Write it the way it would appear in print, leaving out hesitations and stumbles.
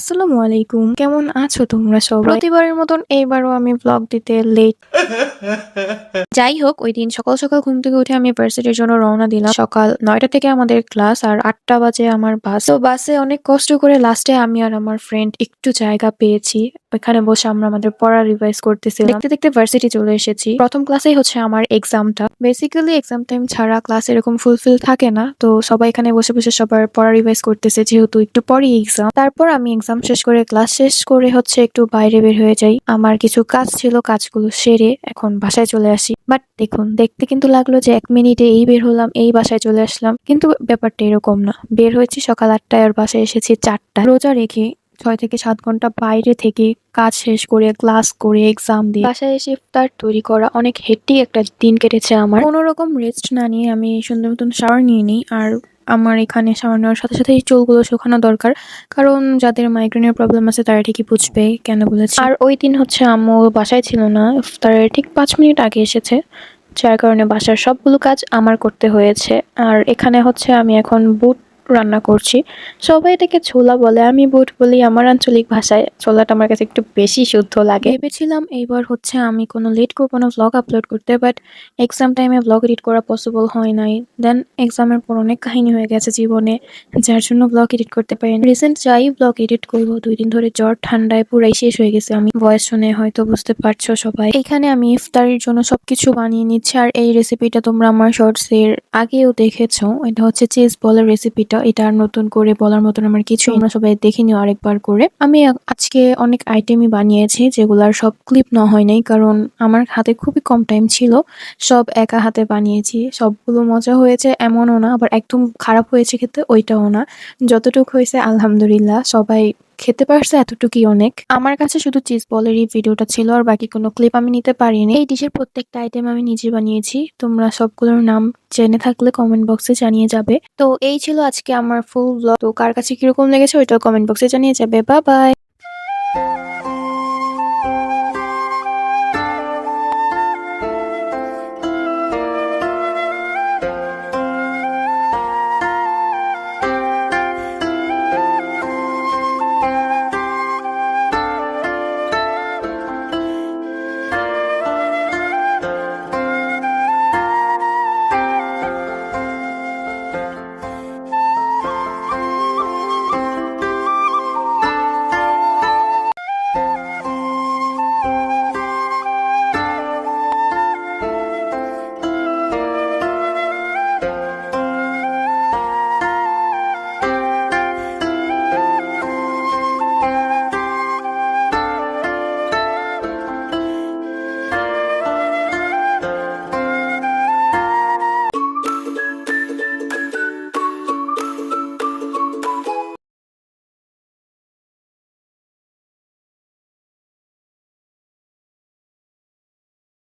আসসালামু আলাইকুম। কেমন আছো তোমরা সবাই? প্রতিবারের মতন এইবারও আমি ব্লগ দিতে লেট। যাই হোক, ওইদিন সকাল, সকাল ঘুম থেকে উঠে আমি ভার্সিটির জন্য রওনা দিলাম। সকাল ৯টা থেকে আমাদের ক্লাস আর ৮টা বাজে আমার বাস। তো বাসে অনেক কষ্ট করে লাস্টে আমি আর আমার ফ্রেন্ড একটু জায়গা পেয়েছি। ওইখানে বসে আমরা আমাদের পড়া রিভাইজ করতেছিলাম। দেখতে, দেখতে ভার্সিটি চলে এসেছি। প্রথম ক্লাসেই হচ্ছে আমার এক্সামটা। বেসিক্যালি এক্সাম টাইম ছাড়া ক্লাস এরকম ফুলফিল থাকে না। তো সবাই এখানে বসে, বসে সবার পড়া রিভাইজ করতেছে যেহেতু একটু পরেই এক্সাম। তারপর আমি এক্সাম শেষ করে ক্লাস শেষ করে হচ্ছে একটু বাইরে বের হয়ে যাই। আমার কিছু কাজ ছিল, কাজগুলো সেরে এখন বাসায় চলে আসি। বাট দেখুন, দেখতে কিন্তু লাগলো যে ১ মিনিটে এই বের হলাম, এই বাসায় চলে আসলাম। কিন্তু ব্যাপারটা এরকম না। বের হয়েছি সকাল ৮টায় আর বাসায় এসেছি ৪টায়। রোজা রেখে ৬ থেকে ৭ ঘন্টা বাইরে থেকে কাজ শেষ করে ক্লাস করে এক্সাম দিয়ে বাসায় এসে ইফতার তৈরি করা অনেক হেক্টিক একটা দিন কেটেছে আমার। কোনোরকম রেস্ট না নিয়ে আমি সুন্দর মতন শাওয়ার নিয়ে নিই। আর আমার এখানে শাওয়ার নেওয়ার সাথে সাথেই চুলগুলো শুকানো দরকার। কারণ যাদের মাইগ্রেনের প্রবলেম আছে তারা ঠিকই বুঝবে কেন বলেছি। আর ওইদিন হচ্ছে আম্মু বাসায় ছিল না, ইফতারের ঠিক ৫ মিনিট আগে এসেছে। যার কারণে বাসার সবগুলো কাজ আমার করতে হয়েছে। আর এখানে হচ্ছে আমি এখন বুট রান্না করছি। সবাই এটাকে ছোলা বলে, আমি বুট বলি আমার আঞ্চলিক ভাষায়। ছোলাটা আমার কাছে একটু বেশি শুদ্ধ লাগে। ভেবেছিলাম এইবার হচ্ছে আমি কোনো লেট করবো না ভ্লগ আপলোড করতে, বাট এক্সাম টাইমে ভ্লগ এডিট করা পসিবল হয় নাই। দেন এক্সামের পর অনেক কাহিনী হয়ে গেছে জীবনে, যার জন্য ভ্লগ এডিট করতে পারি না। রিসেন্ট যাই ভ্লগ এডিট করবো, ২ দিন ধরে জ্বর ঠান্ডায় পুরাই শেষ হয়ে গেছে আমি। ভয়েস শুনে হয়তো বুঝতে পারছো সবাই। এখানে আমি ইফতারির জন্য সবকিছু বানিয়ে নিচ্ছি। আর এই রেসিপিটা তোমরা আমার শর্টস এর আগেও দেখেছো। এটা হচ্ছে চিজ বলের রেসিপিটা। এটা আর নতুন করে বলার মতন আমার কিছু, তোমরা সবাই দেখে নিও আরেকবার করে। আমি আজকে অনেক আইটেমই বানিয়েছি যেগুলার সব ক্লিপ নেওয়া হয় নাই, কারণ আমার হাতে খুবই কম টাইম ছিল। সব একা হাতে বানিয়েছি। সবগুলো মজা হয়েছে এমনও না, আবার একদম খারাপ হয়েছে খেতে ওইটাও না। যতটুকু হয়েছে আলহামদুলিল্লাহ, সবাই খেতে পারছে এতটুকুই অনেক। আমার কাছে শুধু চিজ বলেরই ভিডিওটা ছিল, আর বাকি কোনো ক্লিপ আমি নিতে পারিনি। এই ডিশের প্রত্যেকটা আইটেম আমি নিজে বানিয়েছি। তোমরা সবগুলোর নাম জেনে থাকলে কমেন্ট বক্সে জানিয়ে যাবে। তো এই ছিল আজকে আমার ফুল ব্লগ। তো কার কাছে কিরকম লেগেছে ওইটাও কমেন্ট বক্সে জানিয়ে যাবে। Bye bye.